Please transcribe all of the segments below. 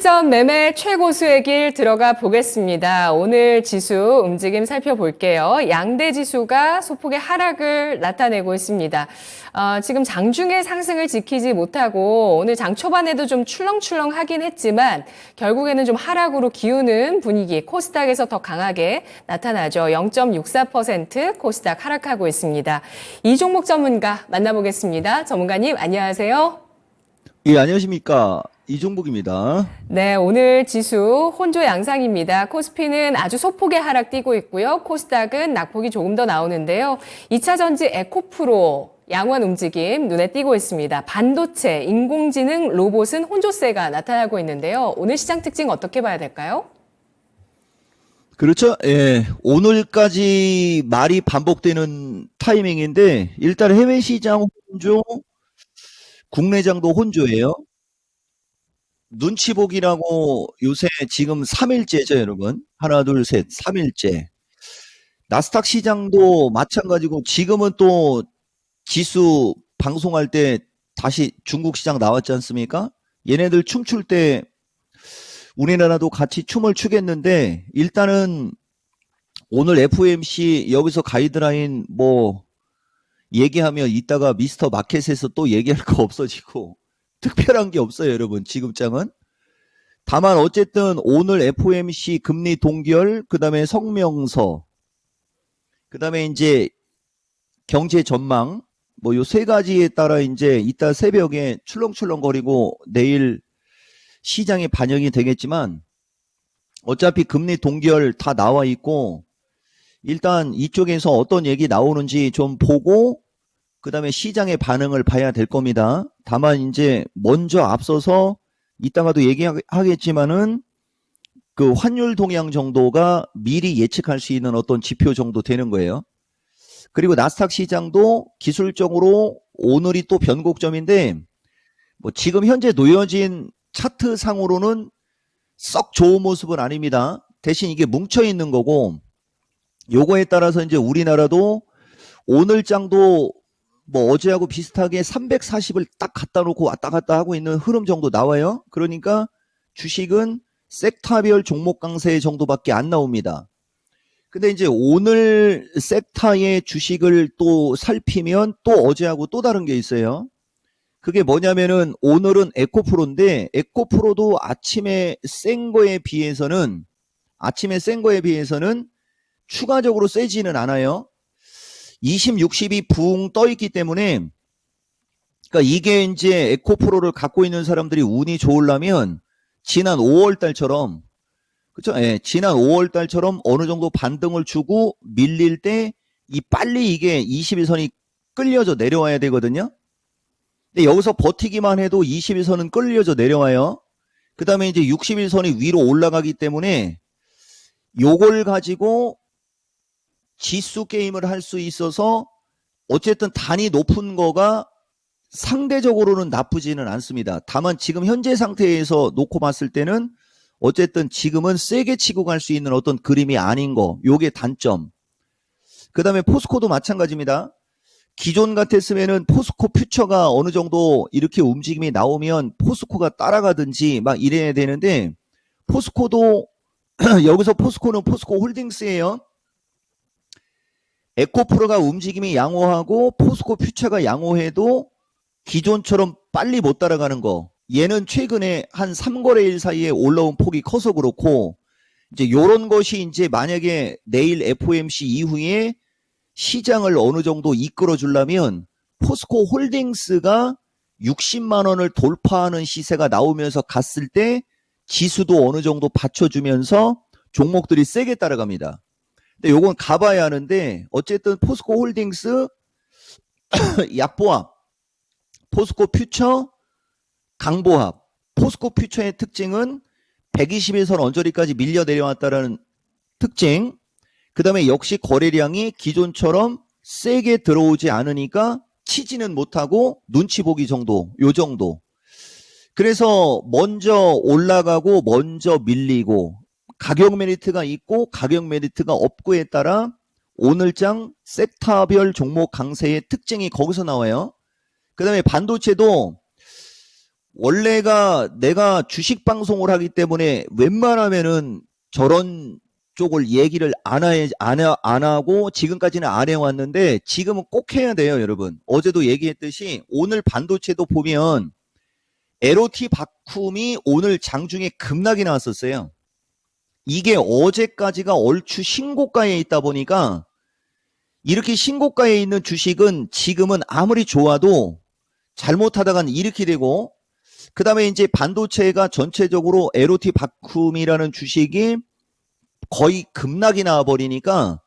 실전 매매 최고수의 길 들어가 보겠습니다. 오늘 지수 움직임 살펴볼게요. 양대 지수가 소폭의 하락을 나타내고 있습니다. 지금 장중에 상승을 지키지 못하고 오늘 장 초반에도 좀 출렁출렁하긴 했지만 결국에는 좀 하락으로 기우는 분위기 코스닥에서 더 강하게 나타나죠. 0.64% 코스닥 하락하고 있습니다. 이 종목 전문가 만나보겠습니다. 전문가님 안녕하세요. 예, 안녕하십니까. 이종복입니다. 네, 오늘 지수 혼조 양상입니다. 코스피는 아주 소폭의 하락 띄고 있고요. 코스닥은 낙폭이 조금 더 나오는데요. 2차 전지 에코프로 양원 움직임 눈에 띄고 있습니다. 반도체, 인공지능, 로봇은 혼조세가 나타나고 있는데요. 오늘 시장 특징 어떻게 봐야 될까요? 그렇죠. 예, 오늘까지 말이 반복되는 타이밍인데, 일단 해외 시장 혼조, 국내장도 혼조예요. 눈치 보기라고 요새 지금 3일째죠, 여러분. 하나, 둘, 셋, 3일째. 나스닥 시장도 마찬가지고, 지금은 또 지수 방송할 때 다시 중국 시장 나왔지 않습니까? 얘네들 춤출 때 우리나라도 같이 춤을 추겠는데, 일단은 오늘 FOMC 여기서 가이드라인 얘기하면 이따가 미스터 마켓에서 또 얘기할 거 없어지고 특별한 게 없어요, 여러분. 지급장은. 다만 어쨌든 오늘 FOMC 금리 동결, 그다음에 성명서, 그다음에 이제 경제 전망 요 세 가지에 따라 이제 이따 새벽에 출렁출렁거리고 내일 시장에 반영이 되겠지만 어차피 금리 동결 다 나와 있고 일단 이쪽에서 어떤 얘기 나오는지 좀 보고 그다음에 시장의 반응을 봐야 될 겁니다. 다만 이제 먼저 앞서서 이따가도 얘기하겠지만은 그 환율 동향 정도가 미리 예측할 수 있는 어떤 지표 정도 되는 거예요. 그리고 나스닥 시장도 기술적으로 오늘이 또 변곡점인데 지금 현재 놓여진 차트 상으로는 썩 좋은 모습은 아닙니다. 대신 이게 뭉쳐 있는 거고 요거에 따라서 이제 우리나라도 오늘 장도 어제하고 비슷하게 340을 딱 갖다 놓고 왔다 갔다 하고 있는 흐름 정도 나와요. 그러니까 주식은 섹터별 종목 강세 정도밖에 안 나옵니다. 근데 이제 오늘 섹터의 주식을 또 살피면 또 어제하고 또 다른 게 있어요. 그게 뭐냐면은 오늘은 에코프로인데 에코프로도 아침에 센 거에 비해서는 추가적으로 세지는 않아요. 20, 60이 붕 떠 있기 때문에 그러니까 이게 이제 에코프로를 갖고 있는 사람들이 운이 좋으려면 지난 5월 달처럼 그렇죠? 예, 지난 5월 달처럼 어느 정도 반등을 주고 밀릴 때 빨리 이게 21선이 끌려져 내려와야 되거든요. 근데 여기서 버티기만 해도 21선은 끌려져 내려와요. 그다음에 이제 61선이 위로 올라가기 때문에 요걸 가지고 지수 게임을 할 수 있어서 어쨌든 단이 높은 거가 상대적으로는 나쁘지는 않습니다. 다만 지금 현재 상태에서 놓고 봤을 때는 어쨌든 지금은 세게 치고 갈 수 있는 어떤 그림이 아닌 거, 요게 단점. 그 다음에 포스코도 마찬가지입니다. 기존 같았으면은 포스코 퓨처가 어느 정도 이렇게 움직임이 나오면 포스코가 따라가든지 막 이래야 되는데 포스코도 여기서 포스코는 포스코 홀딩스예요. 에코프로가 움직임이 양호하고 포스코 퓨처가 양호해도 기존처럼 빨리 못 따라가는 거. 얘는 최근에 한 3거래일 사이에 올라온 폭이 커서 그렇고 이제 요런 것이 이제 만약에 내일 FOMC 이후에 시장을 어느 정도 이끌어 주려면 포스코 홀딩스가 60만 원을 돌파하는 시세가 나오면서 갔을 때 지수도 어느 정도 받쳐주면서 종목들이 세게 따라갑니다. 근데 요건 가봐야 하는데 어쨌든 포스코 홀딩스 약보합, 포스코 퓨처 강보합. 포스코 퓨처의 특징은 121선 언저리까지 밀려 내려왔다는 특징. 그 다음에 역시 거래량이 기존처럼 세게 들어오지 않으니까 치지는 못하고 눈치 보기 정도, 요 정도. 그래서 먼저 올라가고 먼저 밀리고 가격 메리트가 있고 가격 메리트가 없고에 따라 오늘장 섹터별 종목 강세의 특징이 거기서 나와요. 그 다음에 반도체도 원래가 내가 주식 방송을 하기 때문에 웬만하면은 저런 쪽을 얘기를 안 하고 지금까지는 안 해왔는데 지금은 꼭 해야 돼요, 여러분. 어제도 얘기했듯이 오늘 반도체도 보면 LOT 바쿰이 오늘 장중에 급락이 나왔었어요. 이게 어제까지가 얼추 신고가에 있다 보니까 이렇게 신고가에 있는 주식은 지금은 아무리 좋아도 잘못하다간 이렇게 되고, 그 다음에 이제 반도체가 전체적으로 LOT 바쿰이라는 주식이 거의 급락이 나와버리니까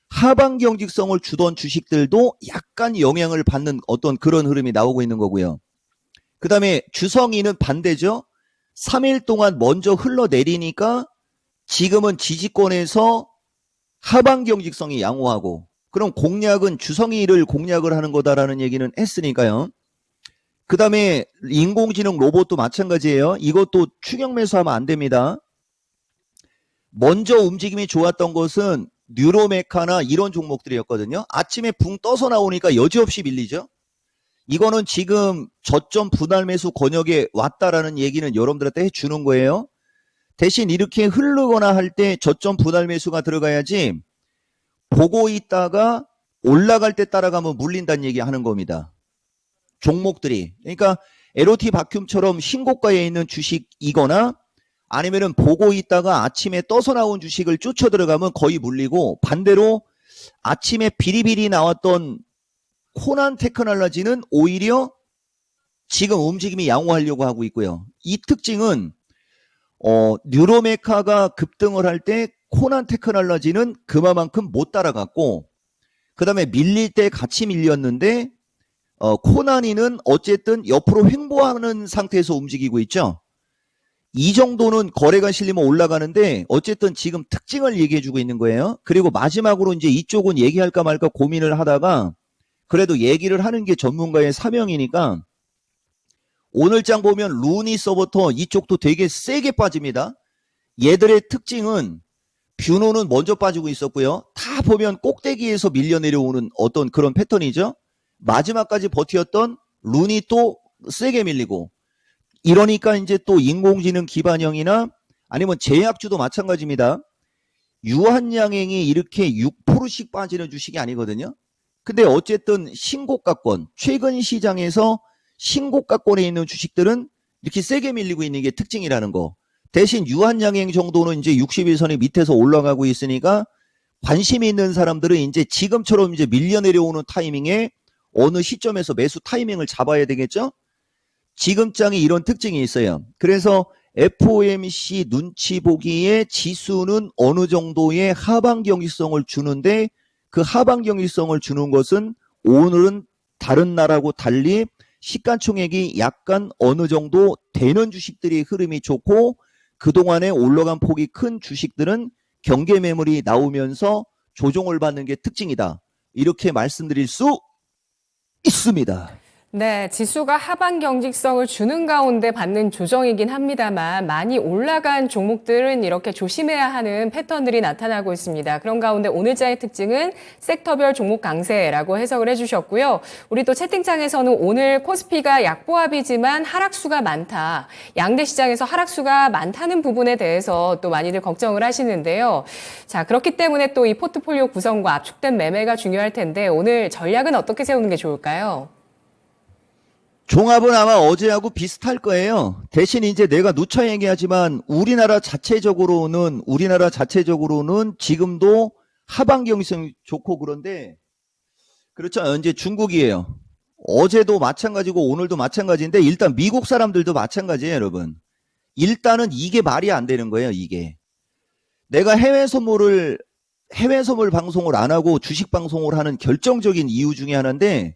하방 경직성을 주던 주식들도 약간 영향을 받는 어떤 그런 흐름이 나오고 있는 거고요. 그 다음에 주성이는 반대죠. 3일 동안 먼저 흘러내리니까 지금은 지지권에서 하방 경직성이 양호하고, 그럼 공략은 주성이를 공략을 하는 거다라는 얘기는 했으니까요. 그 다음에 인공지능 로봇도 마찬가지예요. 이것도 추격 매수하면 안 됩니다. 먼저 움직임이 좋았던 것은 뉴로메카나 이런 종목들이었거든요. 아침에 붕 떠서 나오니까 여지없이 밀리죠. 이거는 지금 저점 분할 매수 권역에 왔다라는 얘기는 여러분들한테 해주는 거예요. 대신 이렇게 흐르거나 할 때 저점 분할 매수가 들어가야지 보고 있다가 올라갈 때 따라가면 물린다는 얘기 하는 겁니다. 종목들이. 그러니까 LOT 바큐처럼 신고가에 있는 주식이거나 아니면은 보고 있다가 아침에 떠서 나온 주식을 쫓아 들어가면 거의 물리고, 반대로 아침에 비리비리 나왔던 코난 테크놀로지는 오히려 지금 움직임이 양호하려고 하고 있고요. 이 특징은 뉴로메카가 급등을 할 때 코난 테크놀로지는 그만큼 못 따라갔고, 그 다음에 밀릴 때 같이 밀렸는데 코난이는 어쨌든 옆으로 횡보하는 상태에서 움직이고 있죠. 이 정도는 거래가 실리면 올라가는데 어쨌든 지금 특징을 얘기해주고 있는 거예요. 그리고 마지막으로 이제 이쪽은 얘기할까 말까 고민을 하다가 그래도 얘기를 하는 게 전문가의 사명이니까, 오늘 장 보면 루니서부터 이쪽도 되게 세게 빠집니다. 얘들의 특징은 뷰노는 먼저 빠지고 있었고요. 다 보면 꼭대기에서 밀려 내려오는 어떤 그런 패턴이죠. 마지막까지 버티었던 루니 또 세게 밀리고, 이러니까 이제 또 인공지능 기반형이나 아니면 제약주도 마찬가지입니다. 유한양행이 이렇게 6%씩 빠지는 주식이 아니거든요. 근데 어쨌든 신고가권, 최근 시장에서 신고가권에 있는 주식들은 이렇게 세게 밀리고 있는 게 특징이라는 거. 대신 유한양행 정도는 이제 61선이 밑에서 올라가고 있으니까 관심이 있는 사람들은 이제 지금처럼 이제 밀려 내려오는 타이밍에 어느 시점에서 매수 타이밍을 잡아야 되겠죠? 지금 장에 이런 특징이 있어요. 그래서 FOMC 눈치 보기에 지수는 어느 정도의 하방 경직성을 주는데, 그 하방 경직성을 주는 것은 오늘은 다른 날하고 달리 시가총액이 약간 어느 정도 되는 주식들이 흐름이 좋고, 그동안에 올라간 폭이 큰 주식들은 경계 매물이 나오면서 조정을 받는 게 특징이다. 이렇게 말씀드릴 수 있습니다. 네, 지수가 하방 경직성을 주는 가운데 받는 조정이긴 합니다만 많이 올라간 종목들은 이렇게 조심해야 하는 패턴들이 나타나고 있습니다. 그런 가운데 오늘자의 특징은 섹터별 종목 강세라고 해석을 해주셨고요. 우리 또 채팅창에서는 오늘 코스피가 약보합이지만 하락수가 많다. 양대 시장에서 하락수가 많다는 부분에 대해서 또 많이들 걱정을 하시는데요. 자, 그렇기 때문에 또 이 포트폴리오 구성과 압축된 매매가 중요할 텐데 오늘 전략은 어떻게 세우는 게 좋을까요? 종합은 아마 어제하고 비슷할 거예요. 대신 이제 내가 누차 얘기하지만 우리나라 자체적으로는 지금도 하방 경직성이 좋고 그런데, 그렇죠. 이제 중국이에요. 어제도 마찬가지고 오늘도 마찬가지인데 일단 미국 사람들도 마찬가지예요, 여러분. 일단은 이게 말이 안 되는 거예요, 이게. 내가 해외 선물 방송을 안 하고 주식 방송을 하는 결정적인 이유 중에 하나인데,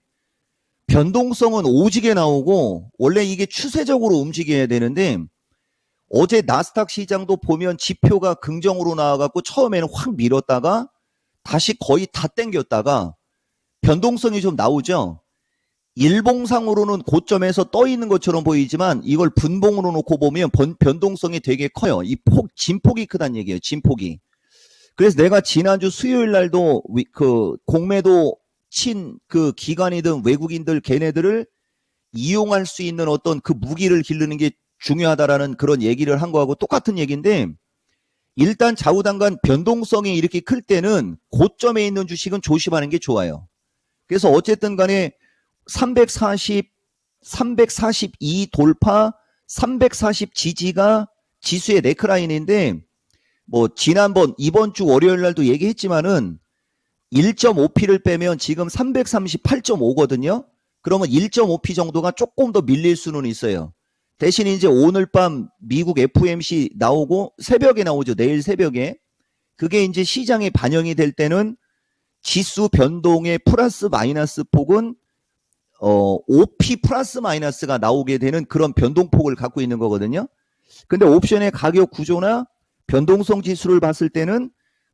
변동성은 오지게 나오고 원래 이게 추세적으로 움직여야 되는데, 어제 나스닥 시장도 보면 지표가 긍정으로 나와갖고 처음에는 확 밀었다가 다시 거의 다 땡겼다가 변동성이 좀 나오죠. 일봉상으로는 고점에서 떠 있는 것처럼 보이지만 이걸 분봉으로 놓고 보면 변동성이 되게 커요. 진폭이 크다는 얘기예요. 진폭이. 그래서 내가 지난주 수요일 날도 그 공매도 친 그 기관이든 외국인들 걔네들을 이용할 수 있는 어떤 그 무기를 기르는 게 중요하다라는 그런 얘기를 한 거하고 똑같은 얘기인데, 일단 좌우당간 변동성이 이렇게 클 때는 고점에 있는 주식은 조심하는 게 좋아요. 그래서 어쨌든 간에 342 돌파, 340 지지가 지수의 네크라인인데, 뭐 지난번 이번 주 월요일 날도 얘기했지만은 1.5p를 빼면 지금 338.5거든요. 그러면 1.5p 정도가 조금 더 밀릴 수는 있어요. 대신 이제 오늘 밤 미국 FOMC 나오고 새벽에 나오죠. 내일 새벽에. 그게 이제 시장에 반영이 될 때는 지수 변동의 플러스 마이너스 폭은 5p 플러스 마이너스가 나오게 되는 그런 변동폭을 갖고 있는 거거든요. 근데 옵션의 가격 구조나 변동성 지수를 봤을 때는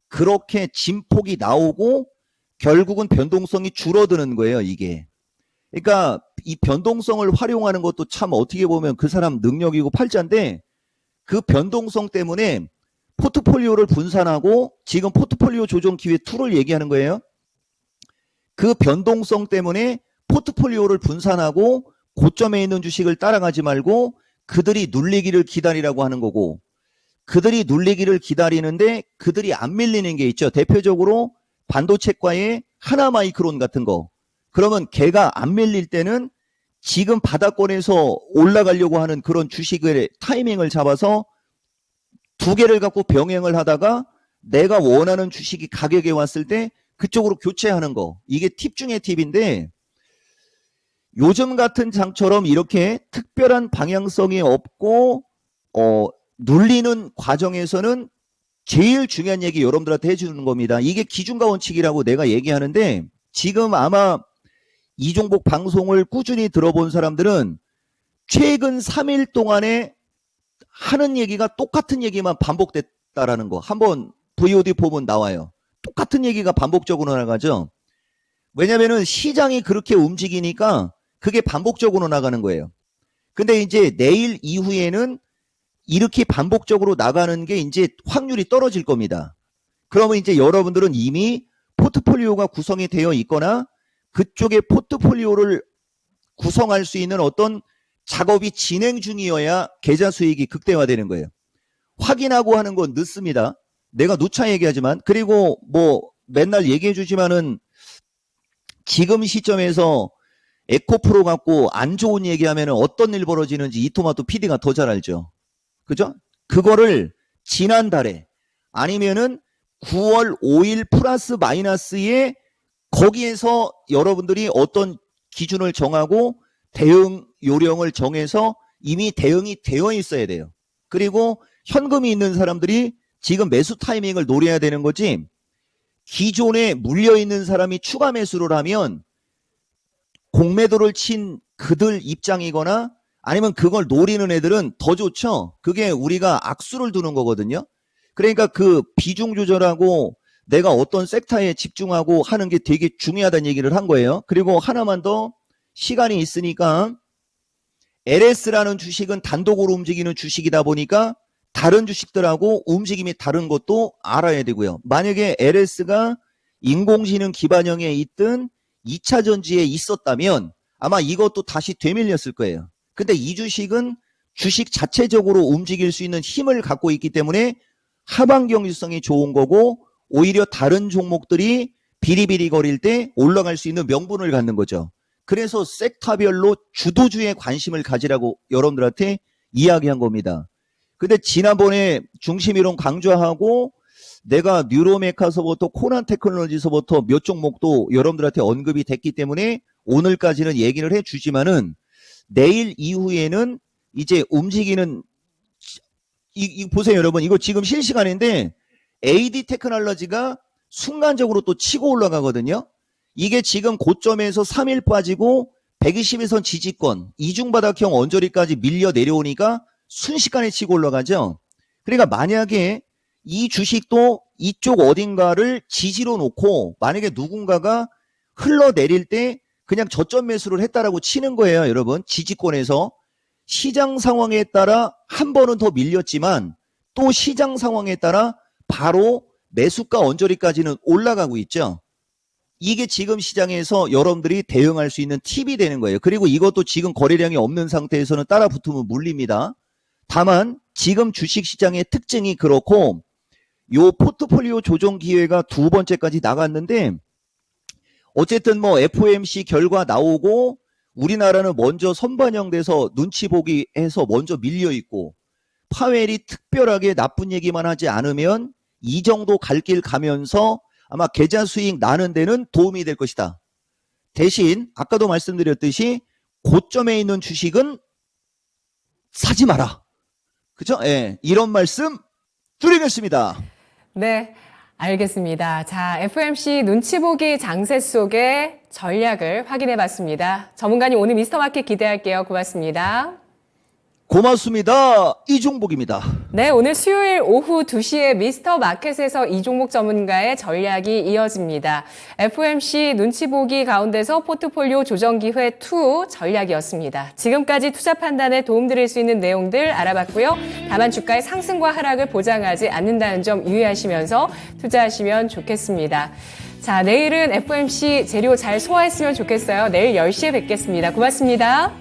그렇게 진폭이 나오고 결국은 변동성이 줄어드는 거예요, 이게. 그러니까 이 변동성을 활용하는 것도 참 어떻게 보면 그 사람 능력이고 팔자인데, 그 변동성 때문에 포트폴리오를 분산하고, 지금 포트폴리오 조정 기회 2를 얘기하는 거예요. 그 변동성 때문에 포트폴리오를 분산하고 고점에 있는 주식을 따라가지 말고 그들이 눌리기를 기다리라고 하는 거고, 그들이 눌리기를 기다리는데 그들이 안 밀리는 게 있죠. 대표적으로 반도체과의 하나마이크론 같은 거. 그러면 걔가 안 밀릴 때는 지금 바닥권에서 올라가려고 하는 그런 주식의 타이밍을 잡아서 두 개를 갖고 병행을 하다가 내가 원하는 주식이 가격에 왔을 때 그쪽으로 교체하는 거. 이게 팁 중에 팁인데, 요즘 같은 장처럼 이렇게 특별한 방향성이 없고 눌리는 과정에서는 제일 중요한 얘기 여러분들한테 해주는 겁니다. 이게 기준과 원칙이라고 내가 얘기하는데, 지금 아마 이종복 방송을 꾸준히 들어본 사람들은 최근 3일 동안에 하는 얘기가 똑같은 얘기만 반복됐다라는 거. 한번 VOD 보면 나와요. 똑같은 얘기가 반복적으로 나가죠. 왜냐면은 시장이 그렇게 움직이니까 그게 반복적으로 나가는 거예요. 근데 이제 내일 이후에는 이렇게 반복적으로 나가는 게 이제 확률이 떨어질 겁니다. 그러면 이제 여러분들은 이미 포트폴리오가 구성이 되어 있거나 그쪽에 포트폴리오를 구성할 수 있는 어떤 작업이 진행 중이어야 계좌 수익이 극대화되는 거예요. 확인하고 하는 건 늦습니다. 내가 누차 얘기하지만, 그리고 뭐 맨날 얘기해 주지만은 지금 시점에서 에코프로 갖고 안 좋은 얘기하면 어떤 일 벌어지는지 이토마토 PD가 더 잘 알죠. 그죠? 그거를 지난달에 아니면은 9월 5일 플러스 마이너스에 거기에서 여러분들이 어떤 기준을 정하고 대응 요령을 정해서 이미 대응이 되어 있어야 돼요. 그리고 현금이 있는 사람들이 지금 매수 타이밍을 노려야 되는 거지, 기존에 물려있는 사람이 추가 매수를 하면 공매도를 친 그들 입장이거나 아니면 그걸 노리는 애들은 더 좋죠. 그게 우리가 악수를 두는 거거든요. 그러니까 그 비중 조절하고 내가 어떤 섹터에 집중하고 하는 게 되게 중요하다는 얘기를 한 거예요. 그리고 하나만 더 시간이 있으니까, LS라는 주식은 단독으로 움직이는 주식이다 보니까 다른 주식들하고 움직임이 다른 것도 알아야 되고요. 만약에 LS가 인공지능 기반형에 있든 2차 전지에 있었다면 아마 이것도 다시 되밀렸을 거예요. 근데 이 주식은 주식 자체적으로 움직일 수 있는 힘을 갖고 있기 때문에 하방 경직성이 좋은 거고, 오히려 다른 종목들이 비리비리 거릴 때 올라갈 수 있는 명분을 갖는 거죠. 그래서 섹터별로 주도주에 관심을 가지라고 여러분들한테 이야기한 겁니다. 근데 지난번에 중심이론 강조하고 내가 뉴로메카서부터 코난 테크놀로지서부터 몇 종목도 여러분들한테 언급이 됐기 때문에 오늘까지는 얘기를 해주지만은, 내일 이후에는 이제 움직이는 보세요 여러분, 이거 지금 실시간인데 AD 테크놀로지가 순간적으로 또 치고 올라가거든요. 이게 지금 고점에서 3일 빠지고 120일선 지지권, 이중바닥형 언저리까지 밀려 내려오니까 순식간에 치고 올라가죠. 그러니까 만약에 이 주식도 이쪽 어딘가를 지지로 놓고 만약에 누군가가 흘러내릴 때 그냥 저점 매수를 했다라고 치는 거예요, 여러분. 지지권에서 시장 상황에 따라 한 번은 더 밀렸지만 또 시장 상황에 따라 바로 매수가 언저리까지는 올라가고 있죠. 이게 지금 시장에서 여러분들이 대응할 수 있는 팁이 되는 거예요. 그리고 이것도 지금 거래량이 없는 상태에서는 따라 붙으면 물립니다. 다만 지금 주식시장의 특징이 그렇고 요 포트폴리오 조정 기회가 두 번째까지 나갔는데 어쨌든 뭐 FOMC 결과 나오고 우리나라는 먼저 선반영돼서 눈치 보기 해서 먼저 밀려 있고 파웰이 특별하게 나쁜 얘기만 하지 않으면 이 정도 갈 길 가면서 아마 계좌 수익 나는 데는 도움이 될 것이다. 대신 아까도 말씀드렸듯이 고점에 있는 주식은 사지 마라. 그죠? 예, 이런 말씀 드리겠습니다. 네, 알겠습니다. 자, FOMC 눈치 보기 장세 속의 전략을 확인해 봤습니다. 전문가님 오늘 미스터마켓 기대할게요. 고맙습니다. 고맙습니다. 이종복입니다. 네, 오늘 수요일 오후 2시에 미스터 마켓에서 이종목 전문가의 전략이 이어집니다. FOMC 눈치 보기 가운데서 포트폴리오 조정 기회 2 전략이었습니다. 지금까지 투자 판단에 도움드릴 수 있는 내용들 알아봤고요. 다만 주가의 상승과 하락을 보장하지 않는다는 점 유의하시면서 투자하시면 좋겠습니다. 자, 내일은 FOMC 재료 잘 소화했으면 좋겠어요. 내일 10시에 뵙겠습니다. 고맙습니다.